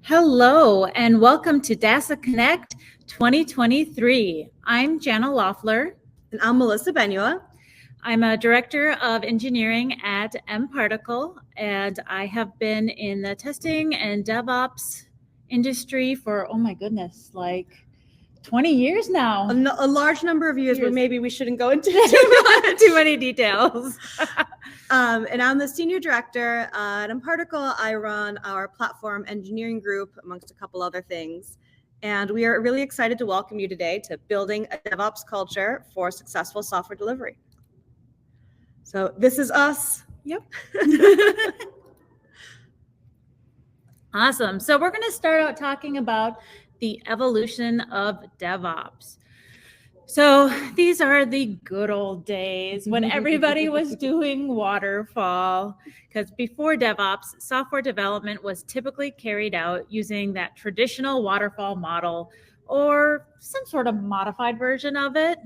Hello and welcome to DASA Connect 2023. I'm Jana Loeffler. And I'm Melissa Benua. I'm a director of engineering at MParticle, and I have been in the testing and DevOps industry for, oh my goodness, like 20 years now. A large number of years, but maybe we shouldn't go into too many details. And I'm the senior director at MParticle. I run our platform engineering group, amongst a couple other things. And we are really excited to welcome you today to building a DevOps culture for successful software delivery. So this is us. Yep. Awesome. So we're going to start out talking about the evolution of DevOps. So these are the good old days when everybody was doing waterfall, because before DevOps, software development was typically carried out using that traditional waterfall model or some sort of modified version of it.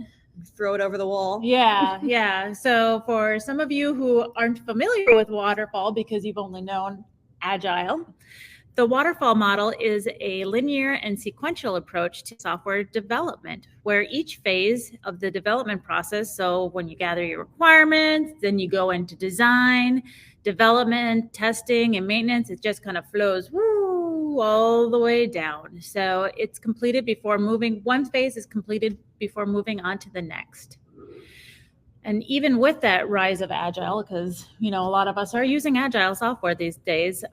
Throw it over the wall. Yeah. So for some of you who aren't familiar with waterfall because you've only known Agile, the waterfall model is a linear and sequential approach to software development, where each phase of the development process, so when you gather your requirements, then you go into design, development, testing, and maintenance, it just kind of flows all the way down. So it's completed before moving, one phase is completed before moving on to the next. And even with that rise of Agile, because, a lot of us are using Agile software these days,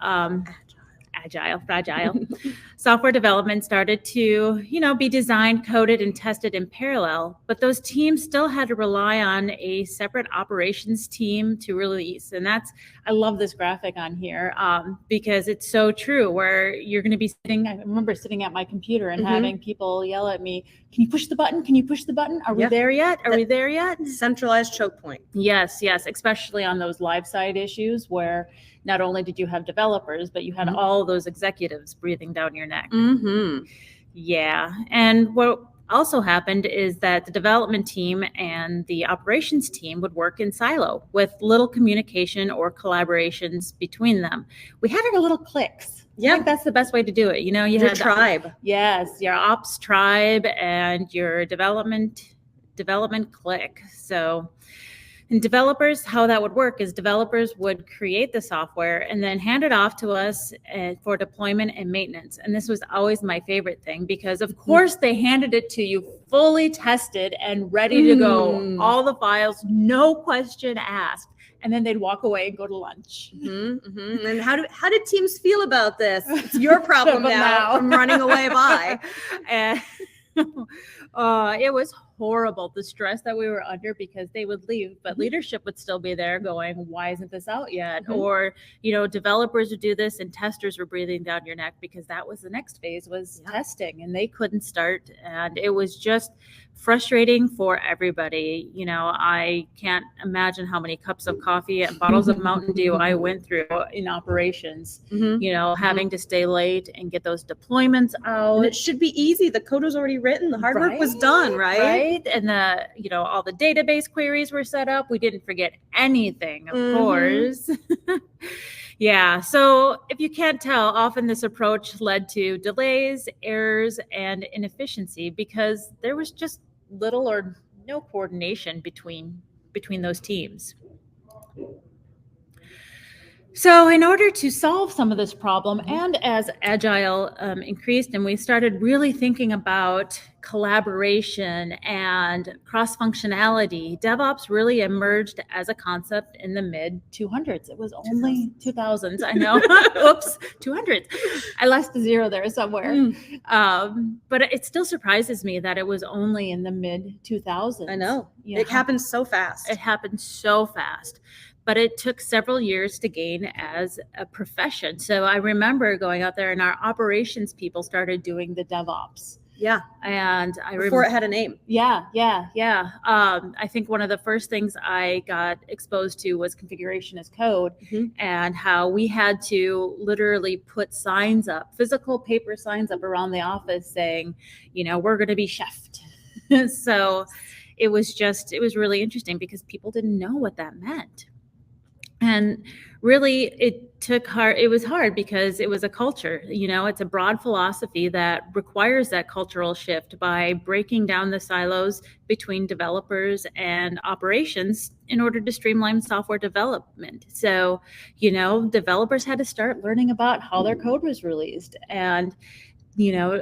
fragile. Software development started to, be designed, coded, and tested in parallel. But those teams still had to rely on a separate operations team to release. And I love this graphic on here because it's so true, where you're going to be sitting, I remember sitting at my computer and having people yell at me, can you push the button? Can you push the button? Are we there yet? Are we there yet? Centralized choke point. Yes, especially on those live side issues where not only did you have developers, but you had all those executives breathing down your neck. Yeah. And what also happened is that the development team and the operations team would work in silo with little communication or collaborations between them. We had our little cliques. Yeah. I think that's the best way to do it. You your had tribe. Yes, your ops tribe and your development clique. So, and developers, how that would work is developers would create the software and then hand it off to us for deployment and maintenance. And this was always my favorite thing because, of course, they handed it to you fully tested and ready to go. All the files, no question asked. And then they'd walk away and go to lunch. And how did teams feel about this? It's your problem now. I'm running away by. And it was horrible, the stress that we were under, because they would leave, but leadership would still be there going, why isn't this out yet? Or, developers would do this and testers were breathing down your neck because that was the next phase was testing and they couldn't start. And it was just frustrating for everybody. I can't imagine how many cups of coffee and bottles of Mountain Dew I went through in operations, having to stay late and get those deployments out. And it should be easy. The code was already written. The hard work was done, right? And all the database queries were set up. We didn't forget anything, of course. Yeah. So if you can't tell, often this approach led to delays, errors, and inefficiency because there was just little or no coordination between those teams. So in order to solve some of this problem, and as Agile increased and we started really thinking about collaboration and cross-functionality, DevOps really emerged as a concept in the mid-200s. It was only 2000s, I know. Oops, 200s. I lost the zero there somewhere. But it still surprises me that it was only in the mid-2000s. I know. It happened so fast. But it took several years to gain as a profession. So I remember going out there and our operations people started doing the DevOps. Yeah. And before it had a name. Yeah. I think one of the first things I got exposed to was configuration as code and how we had to literally put signs up, physical paper signs up around the office saying, we're going to be chefed. So it was really interesting because people didn't know what that meant. And really, it it was hard because it was a culture, it's a broad philosophy that requires that cultural shift by breaking down the silos between developers and operations in order to streamline software development. So, developers had to start learning about how their code was released, and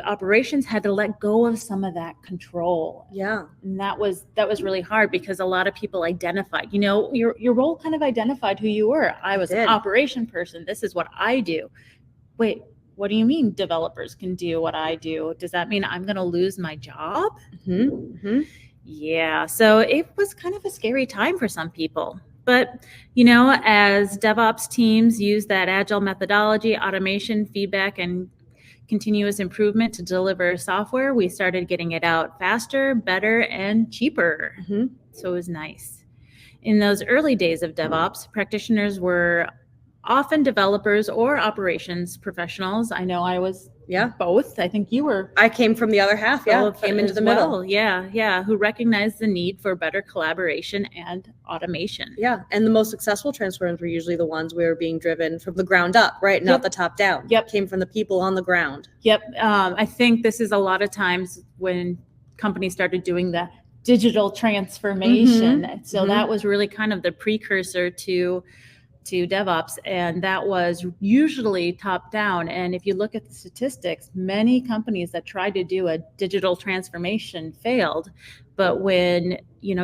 operations had to let go of some of that control. Yeah. And that was really hard because a lot of people identified, your role kind of identified who you were. I was an operation person. This is what I do. Wait, what do you mean developers can do what I do? Does that mean I'm going to lose my job? Yeah. So it was kind of a scary time for some people. But, as DevOps teams use that agile methodology, automation, feedback, and continuous improvement to deliver software, we started getting it out faster, better, and cheaper. So it was nice. In those early days of DevOps, practitioners were often developers or operations professionals. I know I was both. I think you were. I came from the other half. Yeah, came into the middle. Yeah. Who recognized the need for better collaboration and automation. Yeah, and the most successful transforms were usually the ones where being driven from the ground up, right? Not the top down. Came from the people on the ground. I think this is a lot of times when companies started doing the digital transformation. So that was really kind of the precursor to DevOps, and that was usually top down. And if you look at the statistics, many companies that tried to do a digital transformation failed. But when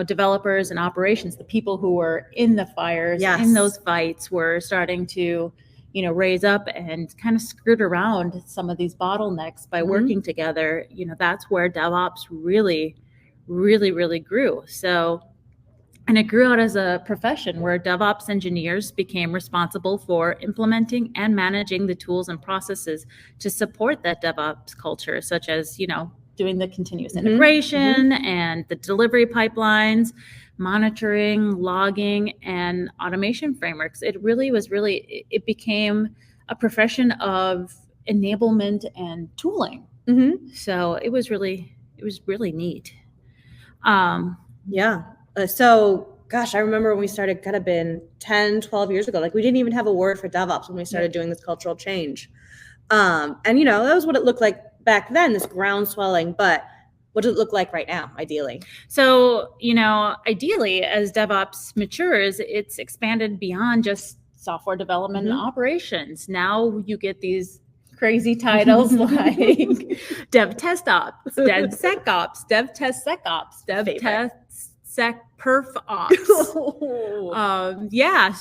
developers and operations, the people who were in the fires, in those fights, were starting to raise up and kind of skirt around some of these bottlenecks by working together, that's where DevOps really, really, really grew. And it grew out as a profession where DevOps engineers became responsible for implementing and managing the tools and processes to support that DevOps culture, such as, doing the continuous integration and the delivery pipelines, monitoring, logging, and automation frameworks. It became a profession of enablement and tooling. So it was really neat. So, gosh, I remember when we started, could have been 10, 12 years ago. Like, we didn't even have a word for DevOps when we started doing this cultural change. And, that was what it looked like back then, this ground swelling. But what does it look like right now, ideally? So, ideally, as DevOps matures, it's expanded beyond just software development and operations. Now you get these crazy titles like Dev Test Ops, Dev Sec Ops, Dev Test Sec Ops, Dev Test Sec Perf Ops.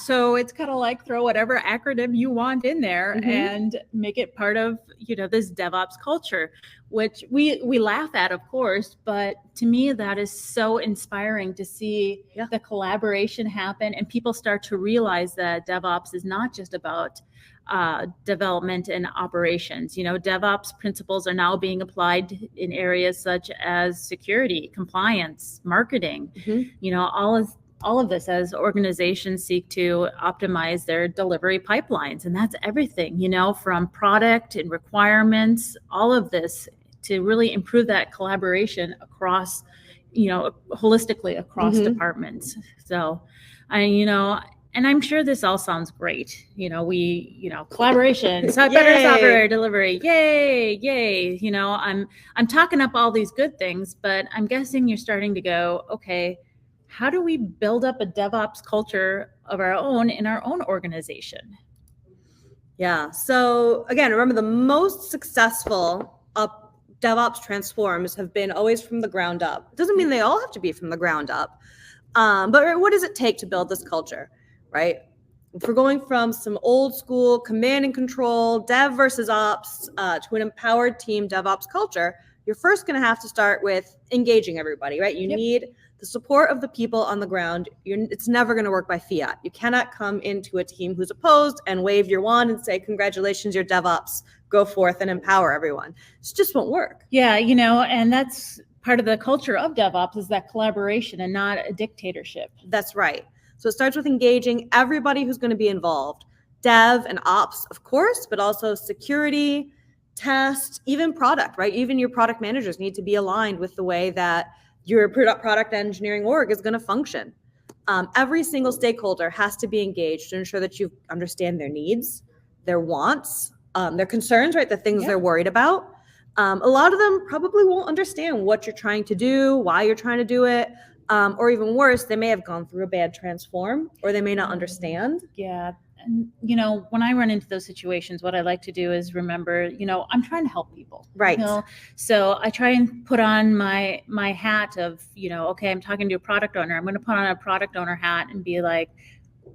So it's kind of like throw whatever acronym you want in there and make it part of this DevOps culture, which we laugh at, of course, but to me that is so inspiring to see the collaboration happen and people start to realize that DevOps is not just about development and operations. DevOps principles are now being applied in areas such as security, compliance, marketing, all of this as organizations seek to optimize their delivery pipelines. And that's everything, from product and requirements, all of this to really improve that collaboration across, holistically across departments. So, and I'm sure this all sounds great. Collaboration, better software delivery, yay. I'm talking up all these good things, but I'm guessing you're starting to go, okay, how do we build up a DevOps culture of our own in our own organization? Yeah. So again, remember the most successful DevOps transforms have been always from the ground up. It doesn't mean they all have to be from the ground up. But what does it take to build this culture, right? If we're going from some old school command and control, dev versus ops, to an empowered team DevOps culture, you're first going to have to start with engaging everybody, right? You need the support of the people on the ground. It's never going to work by fiat. You cannot come into a team who's opposed and wave your wand and say, congratulations, you're DevOps, go forth and empower everyone. It just won't work. Yeah, and that's part of the culture of DevOps is that collaboration and not a dictatorship. That's right. So it starts with engaging everybody who's going to be involved. Dev and ops, of course, but also security, test, even product, right? Even your product managers need to be aligned with the way that your product engineering org is going to function. Every single stakeholder has to be engaged to ensure that you understand their needs, their wants, their concerns, right? The things they're worried about. A lot of them probably won't understand what you're trying to do, why you're trying to do it, or even worse, they may have gone through a bad transform, or they may not understand. Yeah. And, you know, when I run into those situations, what I like to do is remember, you know, I'm trying to help people. Right. You know? So I try and put on my hat of, you know, okay, I'm talking to a product owner. I'm going to put on a product owner hat and be like,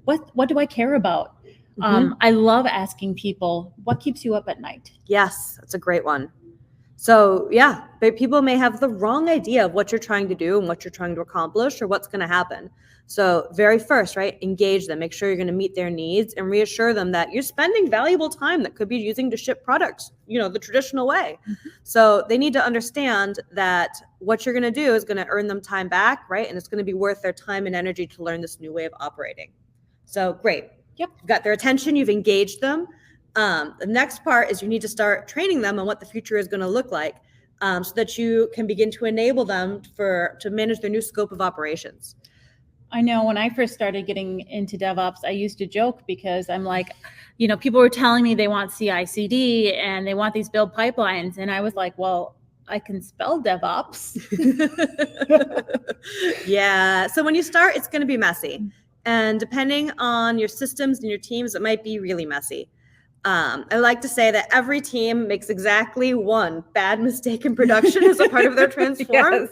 what do I care about? I love asking people, what keeps you up at night? Yes, that's a great one. So yeah, but people may have the wrong idea of what you're trying to do and what you're trying to accomplish or what's going to happen. So very first, right, engage them, make sure you're going to meet their needs and reassure them that you're spending valuable time that could be using to ship products, you know, the traditional way. So they need to understand that what you're going to do is going to earn them time back, right? And it's going to be worth their time and energy to learn this new way of operating. So great. Yep. You've got their attention, you've engaged them. The next part is you need to start training them on what the future is going to look like, so that you can begin to enable them to manage their new scope of operations. I know when I first started getting into DevOps, I used to joke because I'm like, you know, people were telling me they want CI/CD and they want these build pipelines. And I was like, well, I can spell DevOps. Yeah. So when you start, it's going to be messy. And depending on your systems and your teams, it might be really messy. I like to say that every team makes exactly one bad mistake in production as a part of their transform. Yes.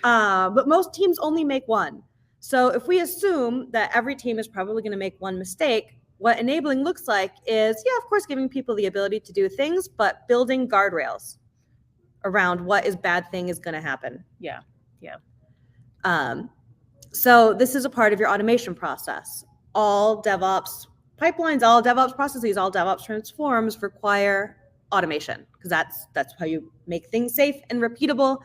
But most teams only make one. So if we assume that every team is probably going to make one mistake, what enabling looks like is, yeah, of course, giving people the ability to do things, but building guardrails around what is bad thing is going to happen. Yeah. Yeah. So this is a part of your automation process. All DevOps pipelines, all DevOps processes, all DevOps transforms require automation because that's how you make things safe and repeatable.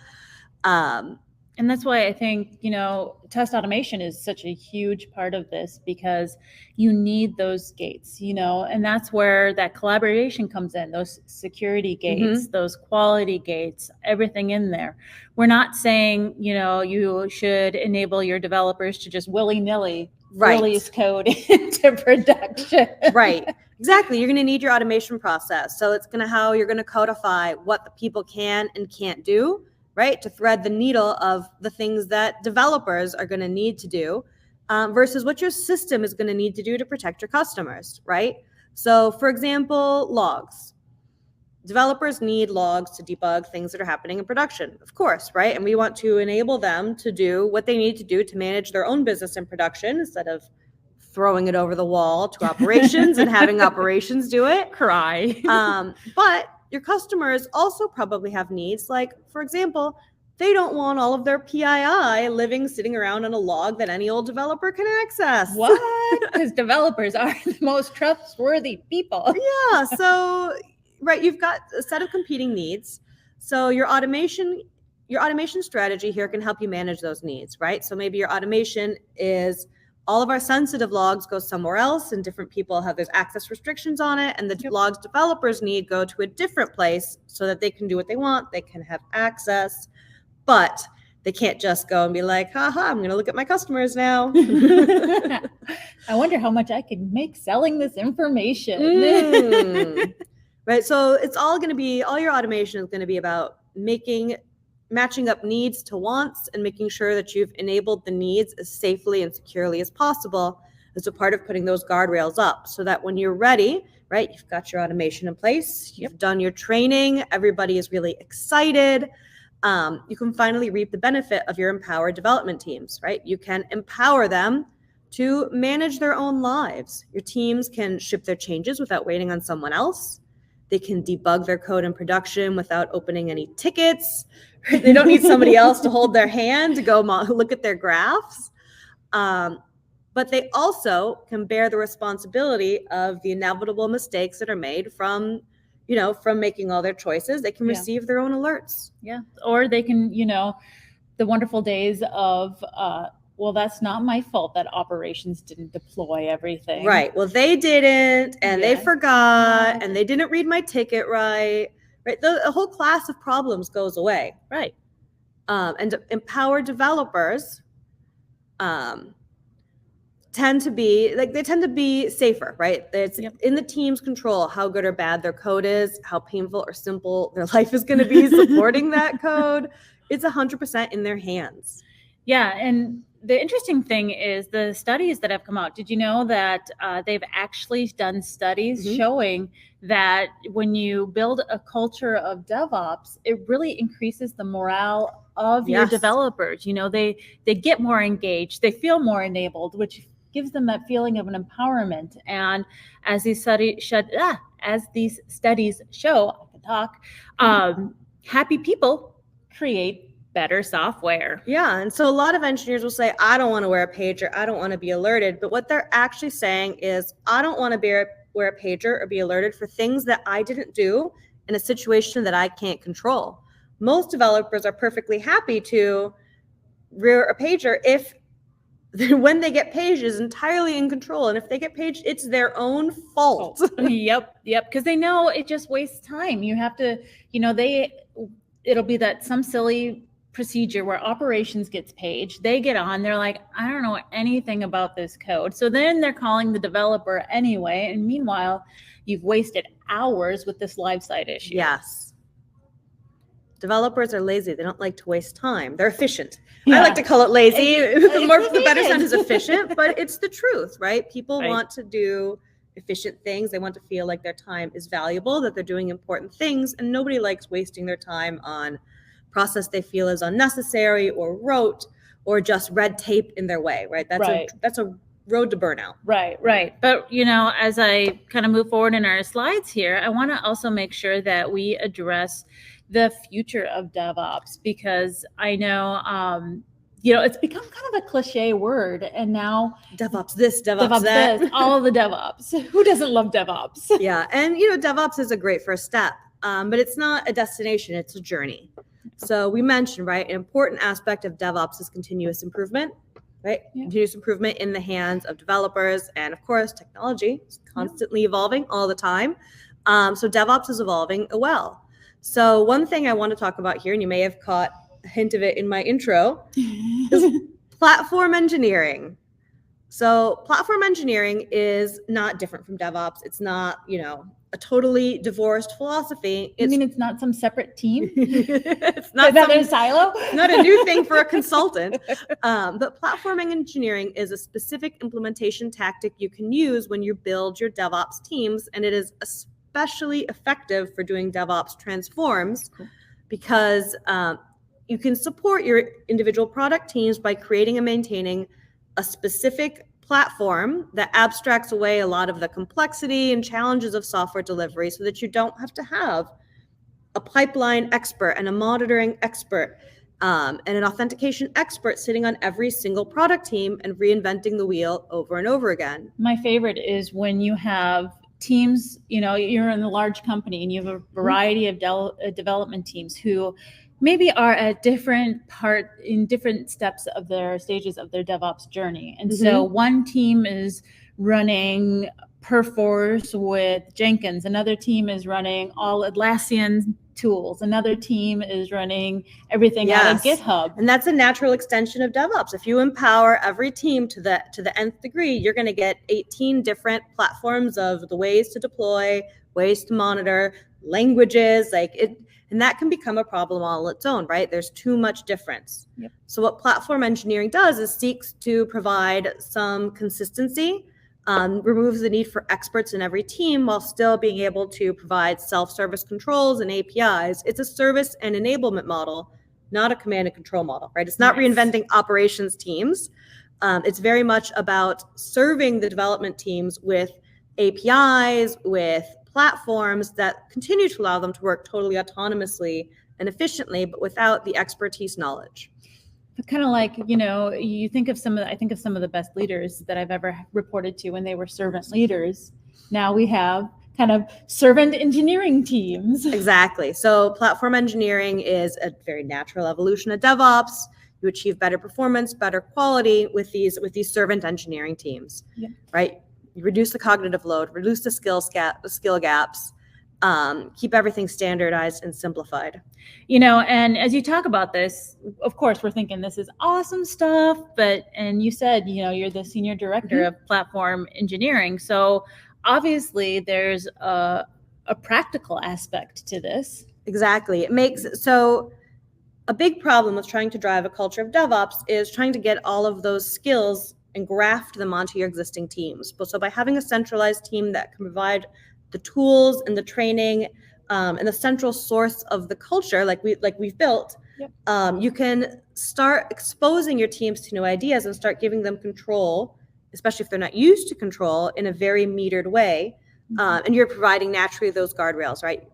And that's why I think, you know, test automation is such a huge part of this because you need those gates, you know, and that's where that collaboration comes in, those security gates, those quality gates, everything in there. We're not saying, you know, you should enable your developers to just willy-nilly release code into production. Right. Exactly. You're going to need your automation process. So it's going to how you're going to codify what the people can and can't do, right? To thread the needle of the things that developers are going to need to do versus what your system is going to need to do to protect your customers, right? So for example, logs. Developers need logs to debug things that are happening in production, of course, right? And we want to enable them to do what they need to do to manage their own business in production instead of throwing it over the wall to operations and having operations do it. Cry. But your customers also probably have needs. Like, for example, they don't want all of their PII sitting around on a log that any old developer can access. What? Because developers are the most trustworthy people. Yeah. So, right, you've got a set of competing needs. So your automation strategy here can help you manage those needs, right? So maybe your automation is all of our sensitive logs go somewhere else and different people have those access restrictions on it. And the logs developers need go to a different place so that they can do what they want. They can have access, but they can't just go and be like, haha, I'm going to look at my customers now. I wonder how much I could make selling this information. Right. So it's all going to be, all your automation is going to be about matching up needs to wants and making sure that you've enabled the needs as safely and securely as possible as a part of putting those guardrails up so that when you're ready, right, you've got your automation in place, you've done your training, everybody is really excited. You can finally reap the benefit of your empowered development teams, right? You can empower them to manage their own lives. Your teams can ship their changes without waiting on someone else. They can debug their code in production without opening any tickets. They don't need somebody else to hold their hand to go look at their graphs. But they also can bear the responsibility of the inevitable mistakes that are made from making all their choices. They can receive their own alerts. Yeah. Or they can, the wonderful days of, well, that's not my fault that operations didn't deploy everything. Right. Well, they didn't, and they forgot, and they didn't read my ticket right. Right. The whole class of problems goes away. Right. And empower developers tend to be safer, right? It's in the team's control how good or bad their code is, how painful or simple their life is going to be supporting that code. It's 100% in their hands. Yeah, and the interesting thing is the studies that have come out. Did you know that they've actually done studies showing that when you build a culture of DevOps, it really increases the morale of your developers. You know, they get more engaged, they feel more enabled, which gives them that feeling of an empowerment. And as these studies show, I can talk, happy people create better software. Yeah, and so a lot of engineers will say, I don't want to wear a pager, I don't want to be alerted. But what they're actually saying is, I don't want to wear a pager or be alerted for things that I didn't do in a situation that I can't control. Most developers are perfectly happy to wear a pager if when they get paged is entirely in control. And if they get paged, it's their own fault. Yep. Because they know it just wastes time. You have to, it'll be that some silly procedure where operations gets paged. They get on, they're like, I don't know anything about this code. So then they're calling the developer anyway. And meanwhile, you've wasted hours with this live site issue. Yes. Developers are lazy. They don't like to waste time. They're efficient. I like to call it lazy. The better sound is efficient, but it's the truth, right? People want to do efficient things. They want to feel like their time is valuable, that they're doing important things, and nobody likes wasting their time on process they feel is unnecessary or rote or just red tape in their way, right? That's a road to burnout. Right. But, as I kind of move forward in our slides here, I want to also make sure that we address the future of DevOps, because I know, it's become kind of a cliche word, and now DevOps this, DevOps that. This, all of the DevOps. Who doesn't love DevOps? Yeah, and DevOps is a great first step, but it's not a destination, it's a journey. So we mentioned, right, an important aspect of DevOps is continuous improvement, right? Yeah. Continuous improvement in the hands of developers, and of course, technology is constantly evolving all the time. So DevOps is evolving well. So one thing I want to talk about here, and you may have caught a hint of it in my intro, is platform engineering. So platform engineering is not different from DevOps. It's not, a totally divorced philosophy. It's not some separate team? It's not another silo? Not a new thing for a consultant. But platform engineering is a specific implementation tactic you can use when you build your DevOps teams, and it is especially effective for doing DevOps transforms, because you can support your individual product teams by creating and maintaining a specific platform that abstracts away a lot of the complexity and challenges of software delivery, so that you don't have to have a pipeline expert and a monitoring expert and an authentication expert sitting on every single product team and reinventing the wheel over and over again. My favorite is when you have teams, you're in a large company and you have a variety of development teams who maybe are at different steps of their stages of their DevOps journey. And so one team is running Perforce with Jenkins, another team is running all Atlassian tools, another team is running everything out of GitHub. And that's a natural extension of DevOps. If you empower every team to the nth degree, you're going to get 18 different platforms of the ways to deploy, ways to monitor, languages, and that can become a problem all its own, right? There's too much difference. Yep. So what platform engineering does is seeks to provide some consistency, removes the need for experts in every team while still being able to provide self-service controls and APIs. It's a service and enablement model, not a command and control model, right? It's not reinventing operations teams. It's very much about serving the development teams with APIs, with platforms that continue to allow them to work totally autonomously and efficiently, but without the expertise knowledge. Kind of like, you think of I think of some of the best leaders that I've ever reported to when they were servant leaders. Now we have kind of servant engineering teams. Exactly. So platform engineering is a very natural evolution of DevOps. You achieve better performance, better quality with these servant engineering teams, right? You reduce the cognitive load, reduce the skill gaps, keep everything standardized and simplified. And as you talk about this, of course, we're thinking this is awesome stuff, and you said, you're the senior director of platform engineering. So obviously there's a practical aspect to this. Exactly. So a big problem with trying to drive a culture of DevOps is trying to get all of those skills and graft them onto your existing teams. So by having a centralized team that can provide the tools and the training and the central source of the culture, like we've built, you can start exposing your teams to new ideas and start giving them control, especially if they're not used to control, in a very metered way. And you're providing naturally those guardrails, right?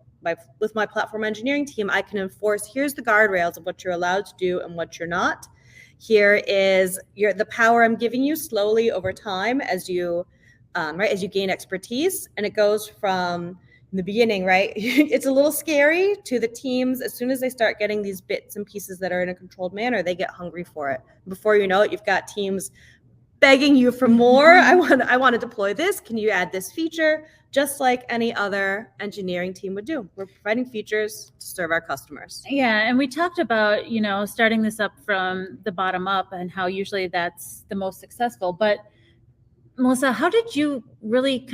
With my platform engineering team, I can enforce, here's the guardrails of what you're allowed to do and what you're not. Here is the power I'm giving you slowly over time as you gain expertise. And it goes from in the beginning, right? It's a little scary to the teams. As soon as they start getting these bits and pieces that are in a controlled manner, they get hungry for it. Before you know it, you've got teams begging you for more. I want to deploy this. Can you add this feature? Just like any other engineering team would do. We're providing features to serve our customers. Yeah, and we talked about, starting this up from the bottom up and how usually that's the most successful. But Melissa, how did you really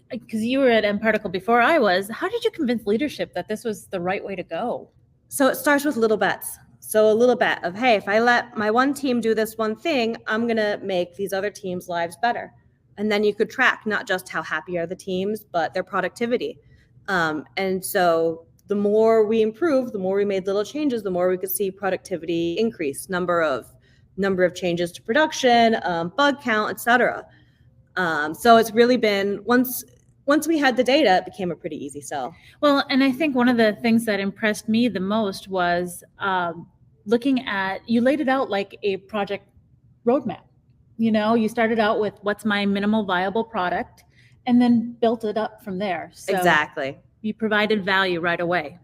because you were at mParticle before I was, how did you convince leadership that this was the right way to go? So it starts with little bets. So a little bet of, hey, if I let my one team do this one thing, I'm going to make these other teams' lives better. And then you could track not just how happy are the teams, but their productivity. And so the more we improved, the more we made little changes, the more we could see productivity increase, number of changes to production, bug count, etc. So it's really been once we had the data, it became a pretty easy sell. Well, and I think one of the things that impressed me the most was looking at, you laid it out like a project roadmap. You started out with what's my minimal viable product and then built it up from there. So exactly. You provided value right away.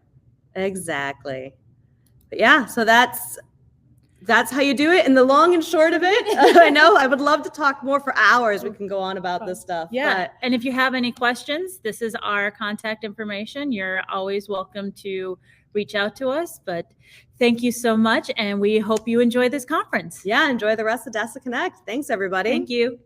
Exactly. But yeah, so that's how you do it. And the long and short of it, I know I would love to talk more for hours. We can go on about this stuff. Yeah. And if you have any questions, this is our contact information. You're always welcome to reach out to us. But thank you so much. And we hope you enjoy this conference. Yeah, enjoy the rest of DASA Connect. Thanks, everybody. Thank you.